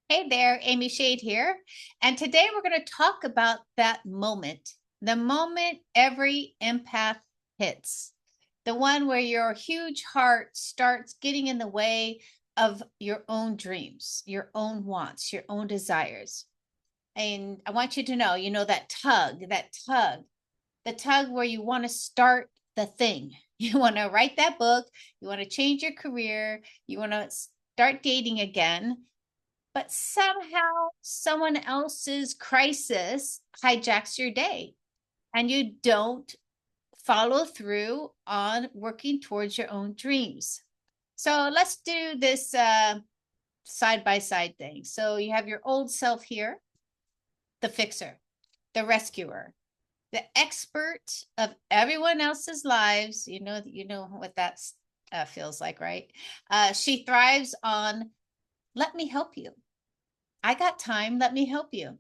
Hey there, Amy Shade here. And today we're going to talk about that moment, the moment every empath hits, the one where your huge heart starts getting in the way of your own dreams, your own wants, your own desires. And I want you to know, the tug where you want to start the thing. You want to write that book, you want to change your career, you want to start dating again, but somehow someone else's crisis hijacks your day and you don't follow through on working towards your own dreams. So let's do this side by side thing. So you have your old self here, the fixer, the rescuer, the expert of everyone else's lives. You know what that feels like, right? She thrives on, let me help you. I got time. Let me help you.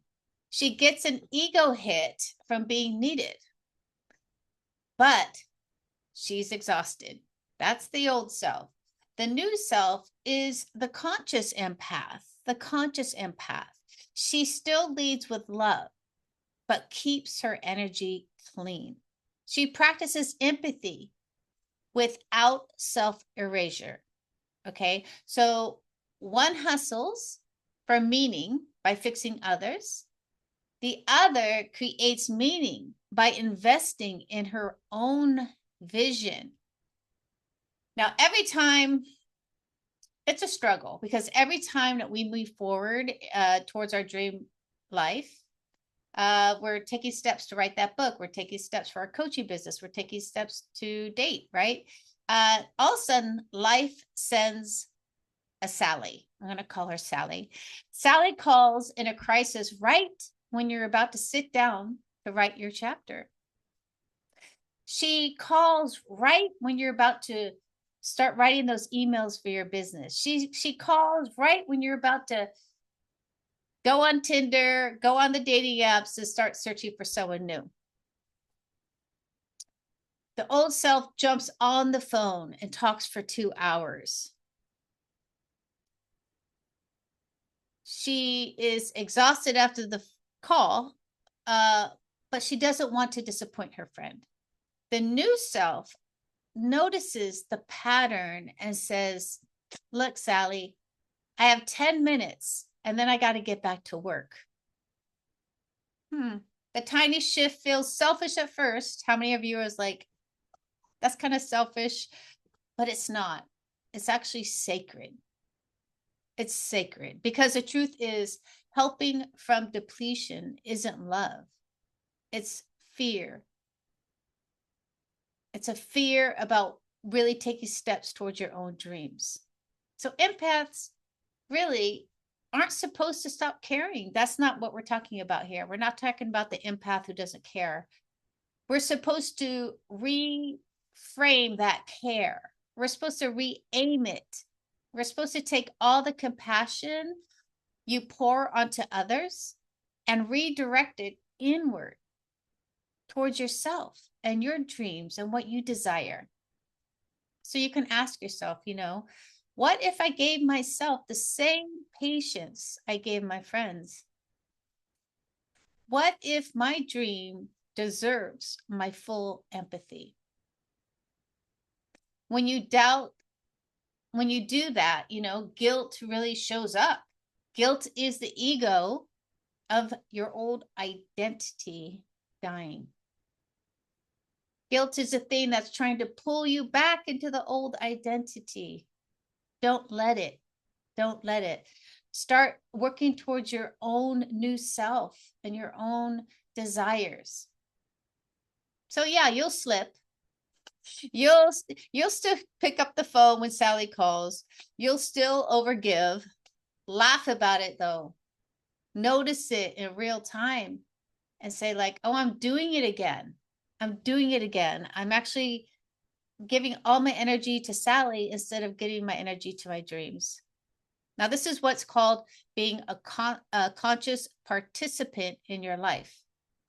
She gets an ego hit from being needed, but she's exhausted. That's the old self. The new self is the conscious empath, the conscious empath. She still leads with love, but keeps her energy clean. She practices empathy without self erasure. Okay. So one hustles for meaning by fixing others. The other creates meaning by investing in her own vision. Now, every time it's a struggle because every time that we move forward towards our dream life, we're taking steps to write that book. We're taking steps for our coaching business. We're taking steps to date, right? All of a sudden, life sends a Sally. I'm going to call her Sally. Sally calls in a crisis right when you're about to sit down to write your chapter. She calls right when you're about to start writing those emails for your business. She calls right when you're about to go on Tinder, go on the dating apps to start searching for someone new. The old self jumps on the phone and talks for 2 hours. She is exhausted after the call, but she doesn't want to disappoint her friend. The new self notices the pattern and says, look, Sally, I have 10 minutes and then I got to get back to work. The tiny shift feels selfish at first. How many of you is like, that's kind of selfish, but it's not. It's actually sacred. It's sacred because the truth is, helping from depletion isn't love, it's fear. It's a fear about really taking steps towards your own dreams. So empaths really aren't supposed to stop caring. That's not what we're talking about here. We're not talking about the empath who doesn't care. We're supposed to reframe that care. We're supposed to re-aim it. We're supposed to take all the compassion you pour onto others and redirect it inward towards yourself and your dreams and what you desire. So you can ask yourself, what if I gave myself the same patience I gave my friends? What if my dream deserves my full empathy? When you doubt, when you do that, guilt really shows up. Guilt is the ego of your old identity dying. Guilt is a thing that's trying to pull you back into the old identity. Don't let it. Don't let it. Start working towards your own new self and your own desires. So yeah, you'll slip. You'll still pick up the phone when Sally calls. You'll still overgive. Laugh about it though. Notice it in real time and say like, "Oh, I'm doing it again. I'm doing it again. I'm actually giving all my energy to Sally instead of giving my energy to my dreams." Now, this is what's called being a conscious participant in your life.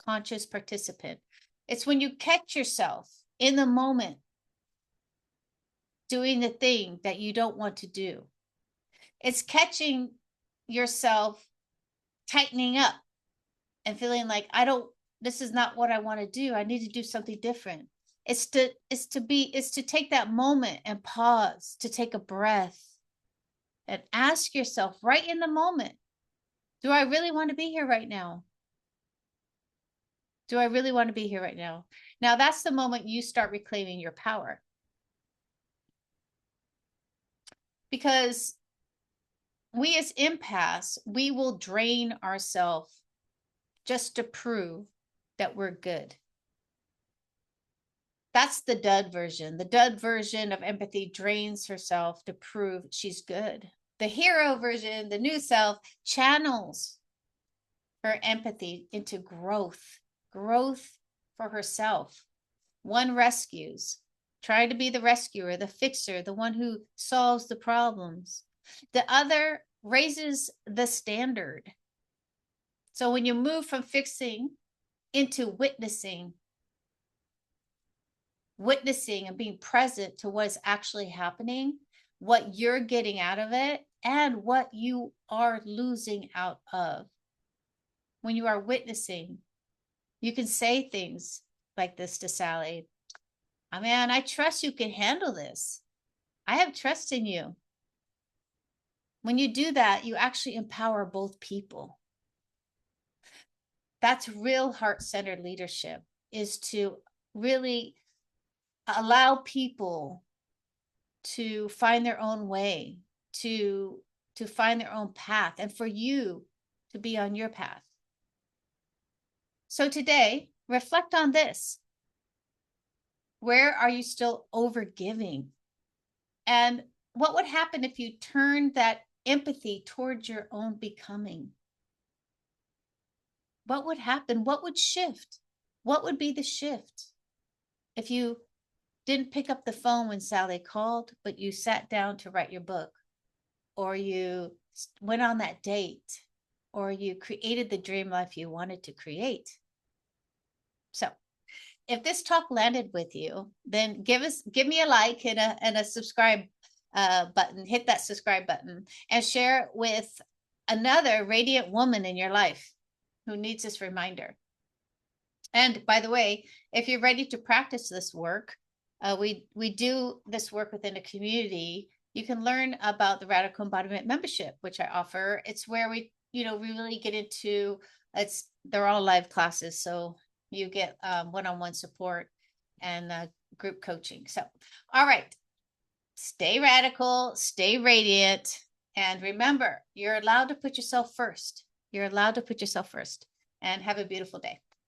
Conscious participant. It's when you catch yourself in the moment doing the thing that you don't want to do. It's catching yourself tightening up and feeling like, this is not what I want to do. I need to do something different. It's to take that moment and pause, to take a breath and ask yourself right in the moment, do I really want to be here right now? Do I really want to be here right now? Now that's the moment you start reclaiming your power. Because we as empaths, we will drain ourselves just to prove that we're good. That's the dud version. The dud version of empathy drains herself to prove she's good. The hero version, the new self, channels her empathy into growth for herself. One rescues, try to be the rescuer, the fixer, the one who solves the problems. The other raises the standard. So when you move from fixing into witnessing and being present to what's actually happening, what you're getting out of it, and what you are losing out of. When you are witnessing, you can say things like this to Sally. Man, I trust you can handle this. I have trust in you. When you do that, you actually empower both people. That's real heart-centered leadership, is to really allow people to find their own way, to find their own path, and for you to be on your path. So today, reflect on this. Where are you still overgiving? And what would happen if you turned that empathy towards your own becoming? What would happen? What would shift? What would be the shift if you didn't pick up the phone when Sally called, but you sat down to write your book, or you went on that date, or you created the dream life you wanted to create? So if this talk landed with you, then give me a like and a subscribe button. Hit that subscribe button and share it with another radiant woman in your life who needs this reminder. And by the way, if you're ready to practice this work, we do this work within a community. You can learn about the Radical Embodiment membership, which I offer. It's where we really get into, they're all live classes. So you get one-on-one support and group coaching. So, all right, stay radical, stay radiant. And remember, you're allowed to put yourself first. You're allowed to put yourself first, and have a beautiful day.